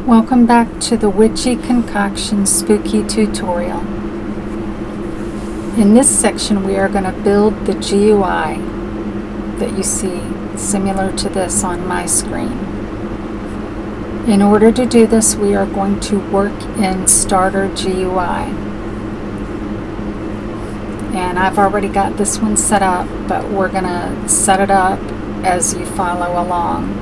Welcome back to the Witchy Concoction Spooky Tutorial. In this section we are going to build the GUI that you see similar to this on my screen. In order to do this we are going to work in Starter GUI. And I've already got this one set up, but we're going to set it up as you follow along.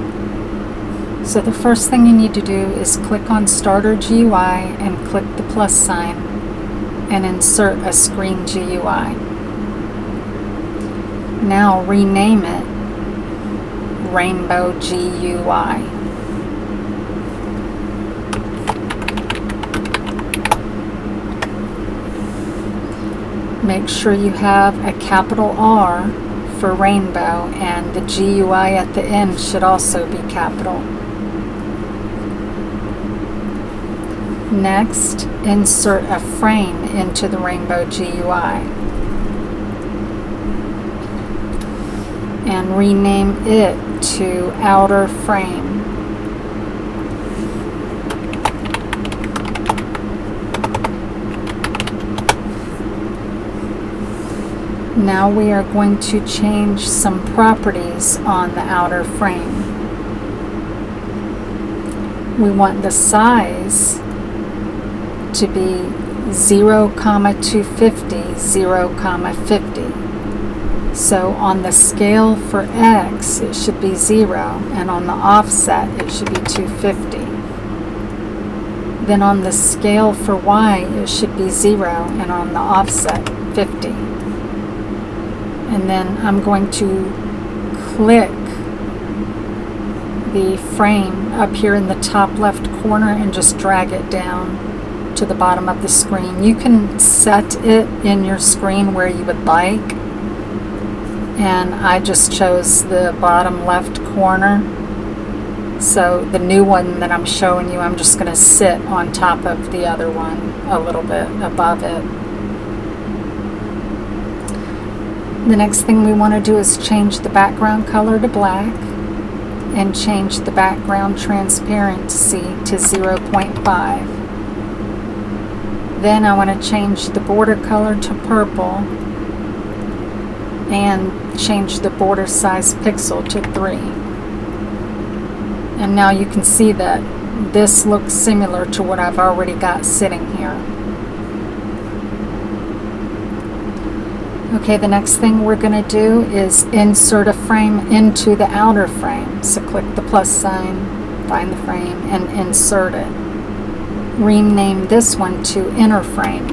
So the first thing you need to do is click on Starter GUI and click the plus sign and insert a screen GUI. Now rename it Rainbow GUI. Make sure you have a capital R for rainbow, and the GUI at the end should also be capital. Next, insert a frame into the Rainbow GUI and rename it to Outer Frame. Now we are going to change some properties on the outer frame. We want the size to be 0,250, 0,50. So on the scale for X it should be 0, and on the offset it should be 250. Then on the scale for Y it should be 0, and on the offset 50. And then I'm going to click the frame up here in the top left corner and just drag it down to the bottom of the screen. You can set it in your screen where you would like, and I just chose the bottom left corner. So the new one that I'm showing you, I'm just going to sit on top of the other one a little bit above it. The next thing we want to do is change the background color to black and change the background transparency to 0.5. Then I want to change the border color to purple and change the border size pixel to 3. And now you can see that this looks similar to what I've already got sitting here. Okay, the next thing we're going to do is insert a frame into the outer frame. So click the plus sign, find the frame, and insert it. Rename this one to Inner Frame.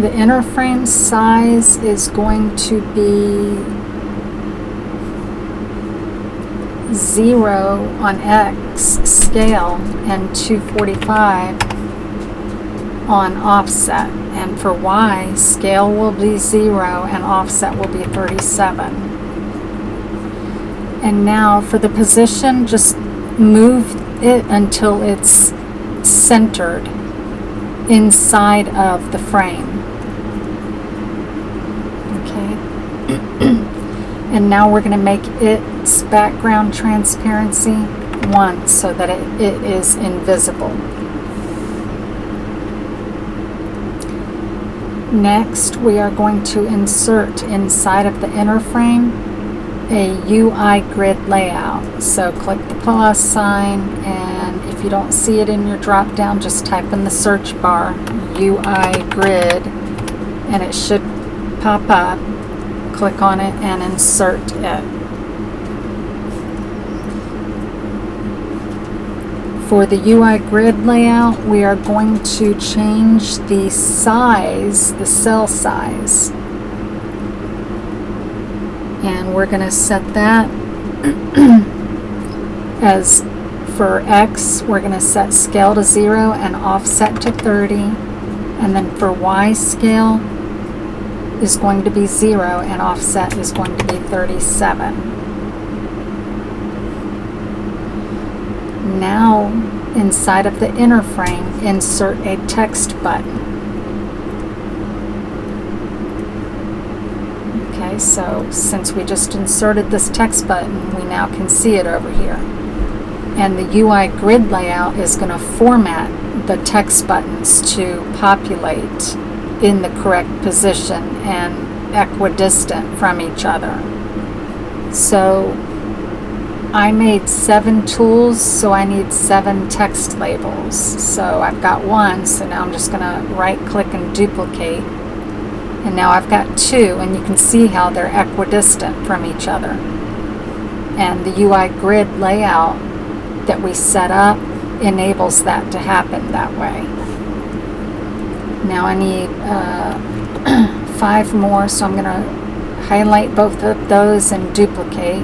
The inner frame size is going to be 0 on X scale and 245 on offset. And for Y, scale will be 0 and offset will be 37. And now for the position, just move it until it's centered inside of the frame. And now we're going to make its background transparency 1 so that it is invisible. Next, we are going to insert inside of the inner frame a UI grid layout. So click the plus sign, and if you don't see it in your drop down, just type in the search bar UI grid and it should pop up. Click on it and insert it. For the UI grid layout, we are going to change the size, the cell size. And we're going to set that as for X, we're going to set scale to 0 and offset to 30. And then for Y, scale is going to be 0 and offset is going to be 37. Now, inside of the inner frame, insert a text button. Okay, so since we just inserted this text button, we now can see it over here. And the UI grid layout is going to format the text buttons to populate in the correct position and equidistant from each other. So I made 7 tools, so I need 7 text labels. So I've got 1, so now I'm just going to right click and duplicate. And now I've got 2, and you can see how they're equidistant from each other. And the UI grid layout that we set up enables that to happen that way. Now I need 5 more, so I'm going to highlight both of those and duplicate.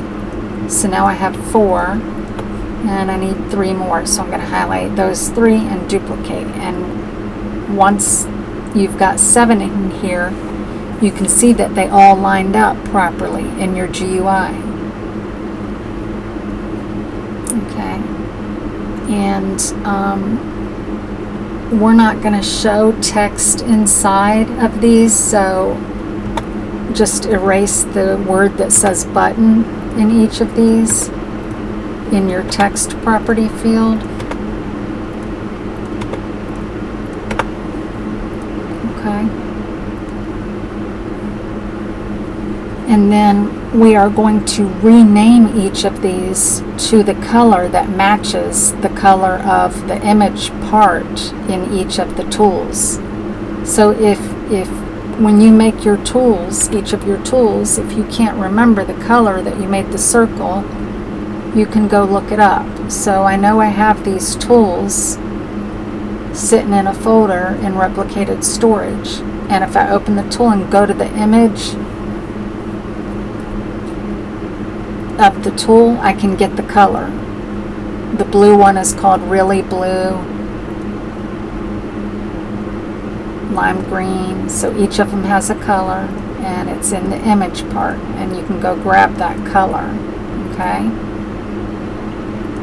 So now I have 4, and I need 3 more, so I'm going to highlight those 3 and duplicate. And once you've got 7 in here, you can see that they all lined up properly in your GUI. Okay, and we're not going to show text inside of these, so just erase the word that says button in each of these in your text property field. Okay. And then we are going to rename each of these to the color that matches the color of the image part in each of the tools. So if when you make your tools, each of your tools, if you can't remember the color that you made the circle, you can go look it up. So I know I have these tools sitting in a folder in replicated storage. And if I open the tool and go to the image of the tool, I can get the color. The blue one is called Really Blue, lime green, so each of them has a color, and it's in the image part, and you can go grab that color. Okay,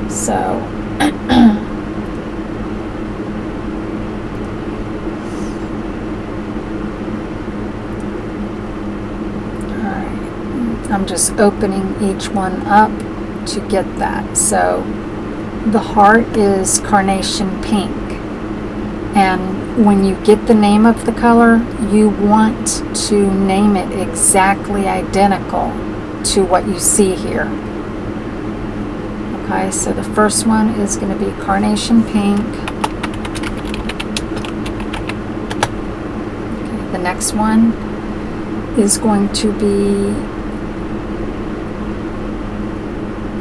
so alright, I'm just opening each one up to get that. So the heart is carnation pink, and when you get the name of the color, you want to name it exactly identical to what you see here. Okay, so the first one is going to be carnation pink. Okay, the next one is going to be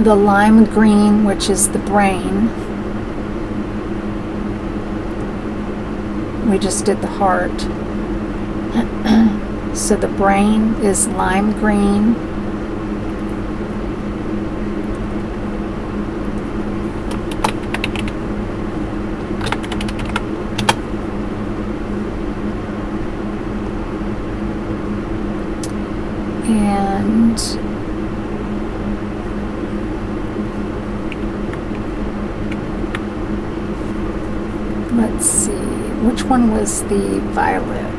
the lime green, which is the brain. We just did the heart. So the brain is lime green. And let's see, which one was the violet?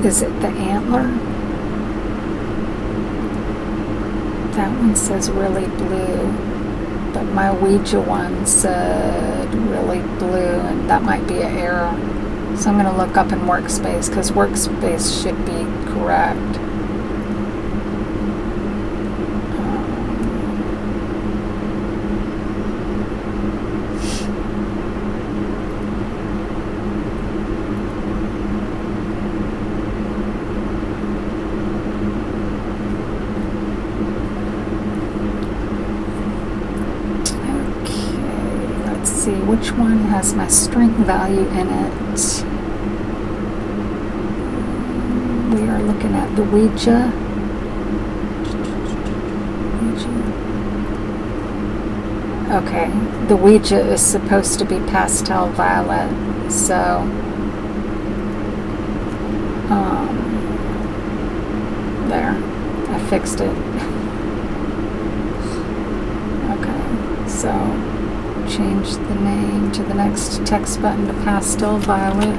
Is it the antler? That one says Really Blue, but my Ouija one said Really Blue, and that might be an error. So I'm going to look up in Workspace, because Workspace should be correct. Which one has my strength value in it? We are looking at the Ouija. Okay, the Ouija is supposed to be pastel violet, so there, I fixed it. change the name to the next text button to pastel violet.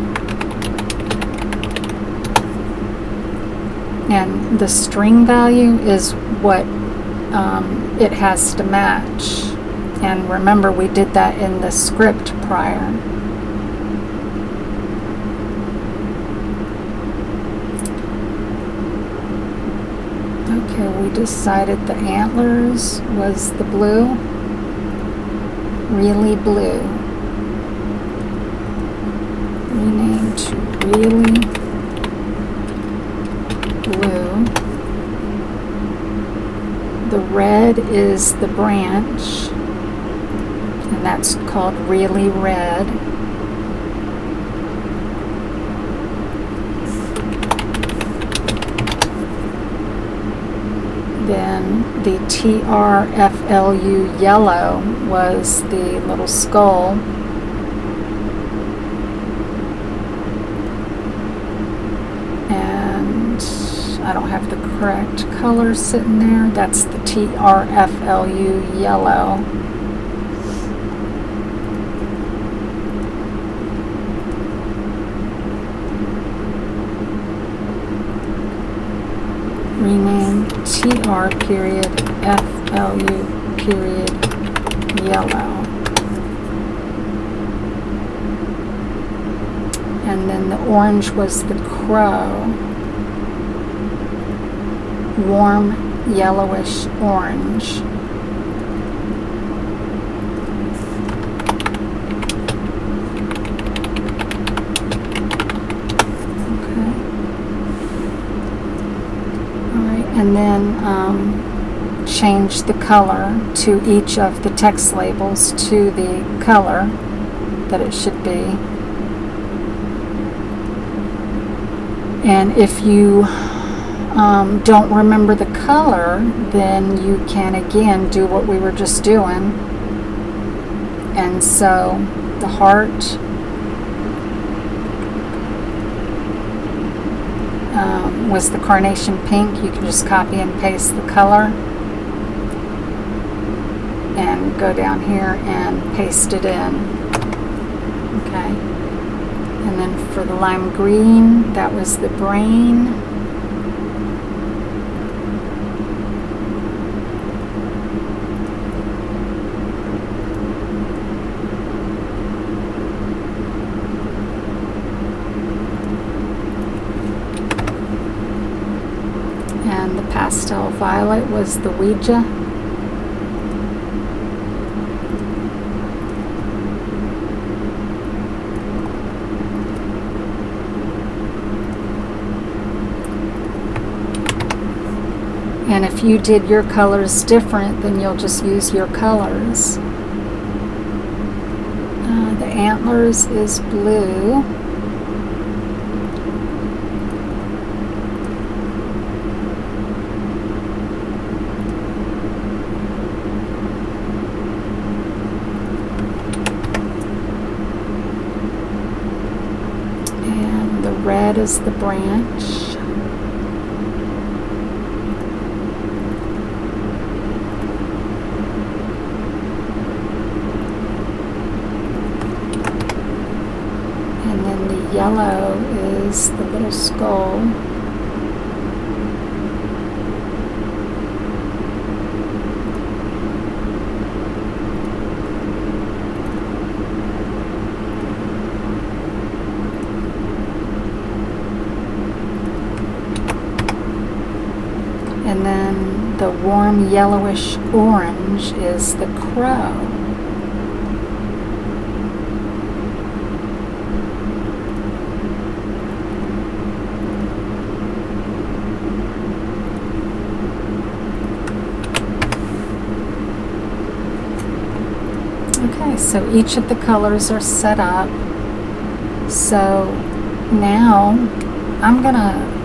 And the string value is what it has to match. And remember, we did that in the script prior. Okay, we decided the antlers was the blue. Really blue. Rename to really blue. The red is the branch, and that's called really red. Then the TRFLU yellow was the little skull. And I don't have the correct color sitting there. That's the TRFLU yellow. Rename TR period FLU period yellow. And then the orange was the crow. Warm yellowish orange. And then change the color to each of the text labels to the color that it should be. And if you don't remember the color, then you can again do what we were just doing. And so the heart was the carnation pink. You can just copy and paste the color and go down here and paste it in. Okay. And then for the lime green, that was the brain. And the pastel violet was the Ouija. And if you did your colors different, then you'll just use your colors. The antlers is blue. Red is the branch. And then the yellow is the little skull. And then the warm yellowish orange is the crow. Okay, so each of the colors are set up. So now I'm gonna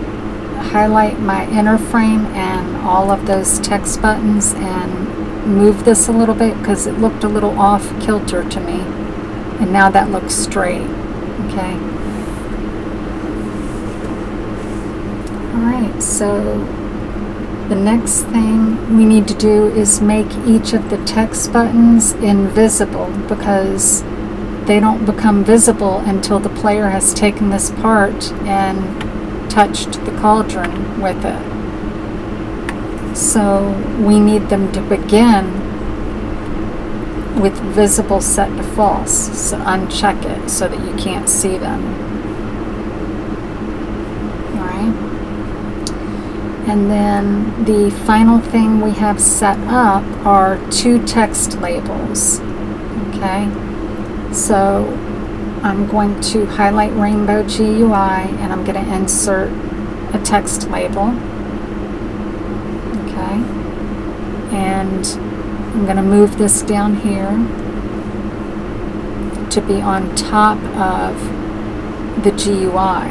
highlight my inner frame and all of those text buttons and move this a little bit because it looked a little off kilter to me, and now that looks straight. Okay. Alright, so The next thing we need to do is make each of the text buttons invisible, because they don't become visible until the player has taken this part and touched the cauldron with it. So we need them to begin with visible set to false. So uncheck it so that you can't see them. Alright. And then the final thing we have set up are 2 text labels. Okay. So I'm going to highlight Rainbow GUI and I'm going to insert a text label. Okay. And I'm going to move this down here to be on top of the GUI.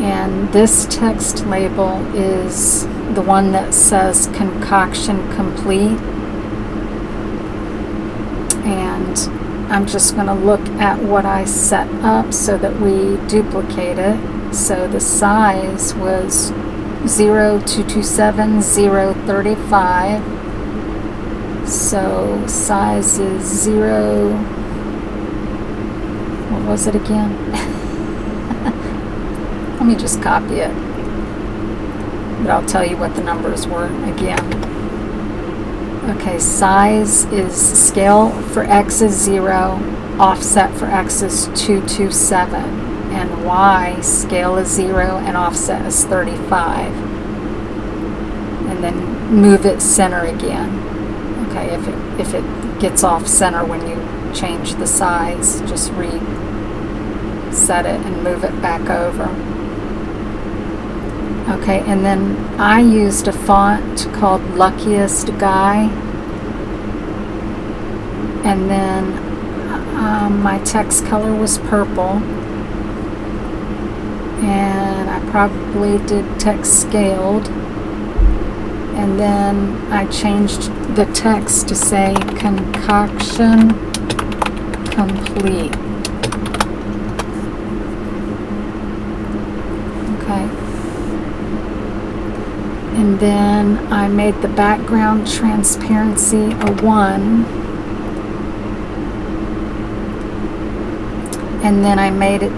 And this text label is the one that says Concoction Complete. And I'm just going to look at what I set up so that we duplicate it. So the size was 0227 035. So size is 0, what was it again? Let me just copy it, but I'll tell you what the numbers were again. Okay, size is, scale for X is 0, offset for X is 227, and Y scale is 0 and offset is 35. And then move it center again. Okay, if it gets off center when you change the size, just reset it and move it back over. Okay, and then I used a font called Luckiest Guy, and then my text color was purple, and I probably did text scaled, and then I changed the text to say Concoction Complete. Okay. And then I made the background transparency a 1. And then I made it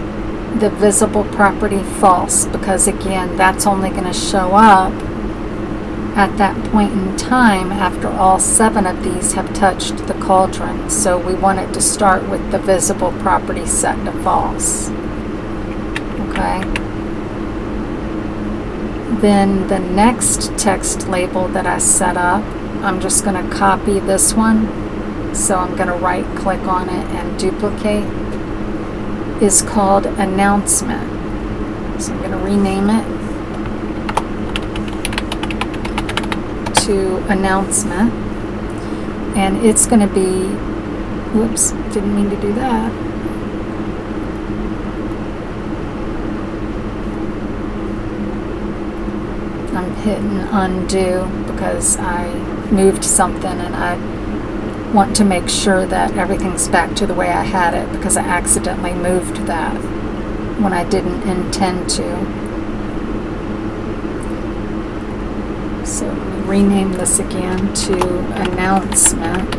the visible property false, because again, that's only going to show up at that point in time after all 7 of these have touched the cauldron. So we want it to start with the visible property set to false. Okay. Then the next text label that I set up, I'm just going to copy this one. So I'm going to right click on it and duplicate, is called Announcement. So I'm going to rename it to Announcement, and it's going to be, whoops, didn't mean to do that. I'm hitting undo because I moved something and I want to make sure that everything's back to the way I had it, because I accidentally moved that when I didn't intend to. So let me rename this again to Announcement.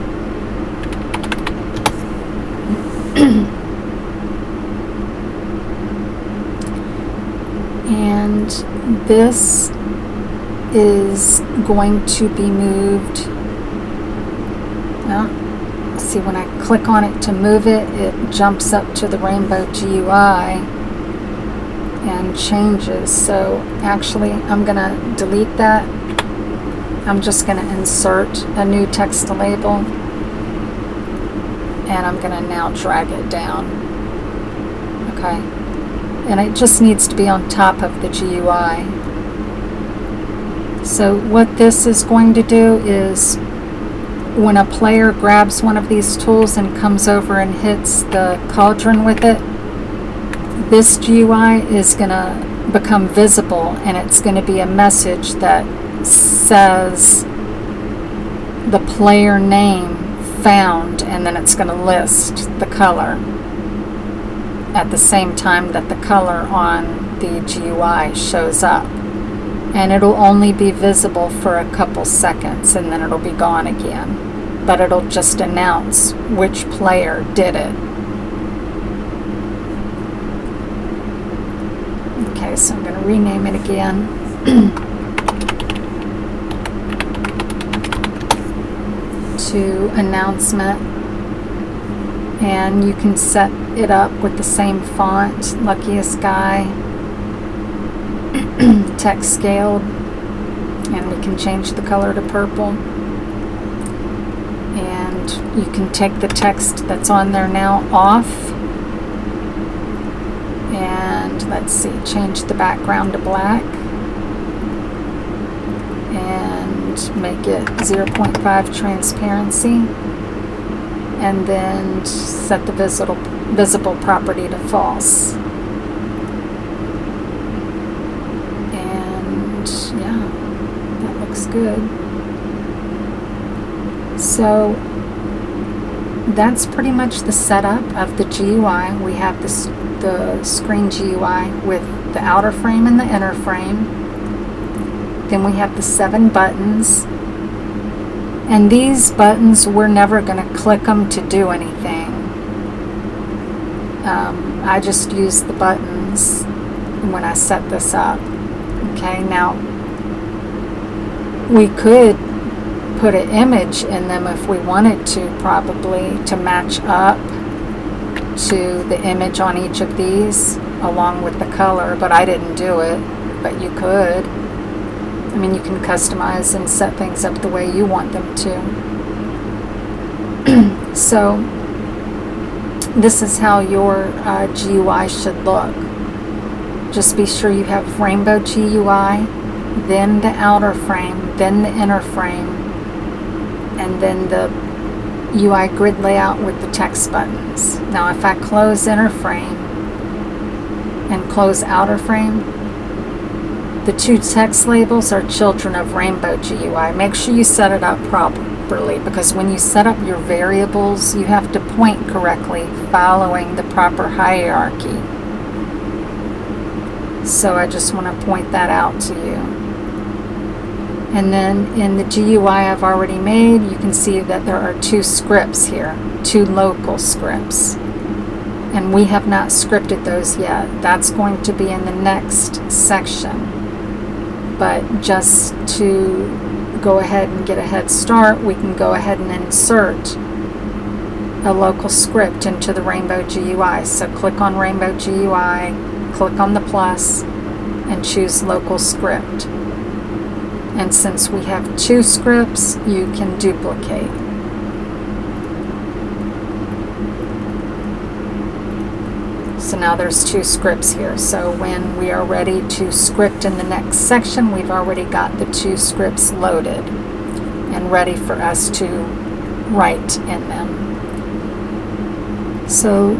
And this is going to be moved. Well, see, when I click on it to move it, it jumps up to the Rainbow GUI and changes. So actually, I'm going to delete that. I'm just going to insert a new text label, and I'm going to now drag it down. Okay. And it just needs to be on top of the GUI. So what this is going to do is, when a player grabs one of these tools and comes over and hits the cauldron with it, this GUI is going to become visible, and it's going to be a message that says the player name found, and then it's going to list the color at the same time that the color on the GUI shows up. and it'll only be visible for a couple seconds and then it'll be gone again, but it'll just announce which player did it. Okay, so I'm going to rename it again. To announcement, and you can set it up with the same font, Luckiest Guy, text scaled, and we can change the color to purple, and you can take the text that's on there now off, and let's see, change the background to black and make it 0.5 transparency, and then set the visible property to false. And yeah, that looks good. So that's pretty much the setup of the GUI. We have the screen GUI with the outer frame and the inner frame. Then we have the 7 buttons. And these buttons, we're never going to click them to do anything. I just use the buttons when I set this up. Okay, now we could put an image in them if we wanted to, probably to match up to the image on each of these along with the color, but I didn't do it, but you could. I mean, you can customize and set things up the way you want them to. So this is how your GUI should look. Just be sure you have rainbow GUI, then the outer frame, then the inner frame, and then the UI grid layout with the text buttons. Now if I close inner frame and close outer frame, the 2 text labels are children of rainbow GUI. Make sure you set it up properly, because when you set up your variables, you have to point correctly following the proper hierarchy. So I just want to point that out to you. And then in the GUI I've already made, you can see that there are 2 scripts here, 2 local scripts. And we have not scripted those yet. That's going to be in the next section. But just to go ahead and get a head start, we can go ahead and insert a local script into the Rainbow GUI. So click on Rainbow GUI, click on the plus, and choose local script. And since we have 2 scripts, you can duplicate. So now there's 2 scripts here. So when we are ready to script in the next section, we've already got the 2 scripts loaded and ready for us to write in them. So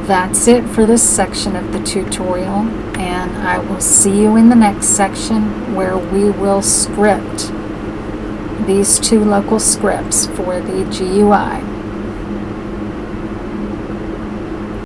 that's it for this section of the tutorial, and I will see you in the next section where we will script these 2 local scripts for the GUI.